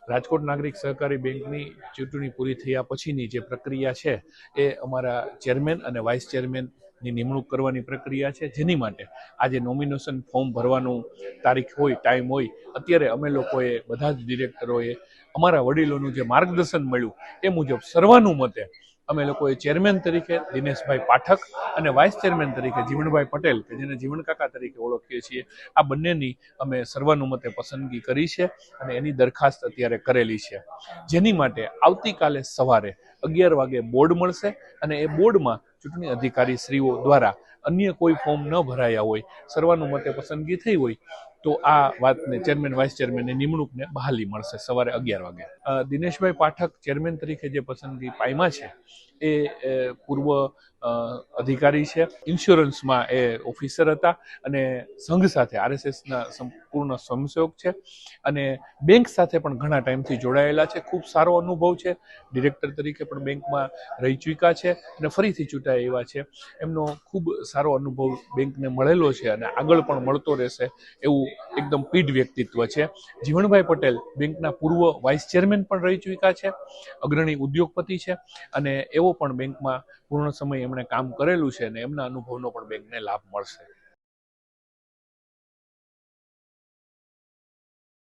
રાજકોટ નાગરિક સહકારી બેંકની ચૂંટણી પૂરી થયા પછીની જે પ્રક્રિયા છે એ અમારા ચેરમેન અને વાઇસ ચેરમેનની નિમણૂક કરવાની પ્રક્રિયા છે, જેની માટે આજે નોમિનેશન ફોર્મ ભરવાનું તારીખ હોય, ટાઈમ હોય, અત્યારે અમે લોકોએ બધા જ ડિરેક્ટરોએ અમારા વડીલોનું જે માર્ગદર્શન મળ્યું એ મુજબ સર્વાનુમતે અમે લોકોએ ચેરમેન તરીકે દિનેશભાઈ પાઠક અને વાઇસ ચેરમેન તરીકે જીવણભાઈ પટેલ, કે જેને જીવણ કાકા તરીકે ઓળખીએ છીએ, આ બંનેની અમે સર્વાનુમતે પસંદગી કરી છે અને એની દરખાસ્ત અત્યારે કરેલી છે, જેની માટે આવતીકાલે સવારે 11 વાગે બોર્ડ મળશે અને એ બોર્ડમાં ચૂંટણી અધિકારી શ્રીઓ દ્વારા અન્ય કોઈ ફોર્મ ન ભરાયા હોય, સર્વાનુમતે પસંદગી થઈ હોય તો આ વાતને ચેરમેન વાઇસ ચેરમેનની નિમણૂકને બહાલી મળશે સવારે 11 વાગે. દિનેશભાઈ પાઠક ચેરમેન તરીકે જે પસંદગી પામ્યા છે એ પૂર્વ અધિકારી છે, ઇન્સ્યોરન્સમાં એ ઓફિસર હતા અને સંઘ સાથે RSSના સંપૂર્ણ સ્વયંસેવક છે અને બેંક સાથે પણ ઘણા ટાઈમથી જોડાયેલા છે. ખૂબ સારો અનુભવ છે. ડિરેક્ટર તરીકે પણ બેંકમાં રહી ચૂક્યા છે અને ફરીથી ચૂંટાયા એવા છે. એમનો ખૂબ સારો અનુભવ બેંકને મળેલો છે અને આગળ પણ મળતો રહેશે એવું એકદમ પીઢ વ્યક્તિત્વ છે. જીવણભાઈ પટેલ બેંકના પૂર્વ વાઇસ ચેરમેન પણ રહી ચૂક્યા છે, અગ્રણી ઉદ્યોગપતિ છે અને એવો પણ બેંકમાં પૂર્ણ સમય એમણે કામ કરેલું છે અને એમના અનુભવનો પણ બેંકને લાભ મળશે.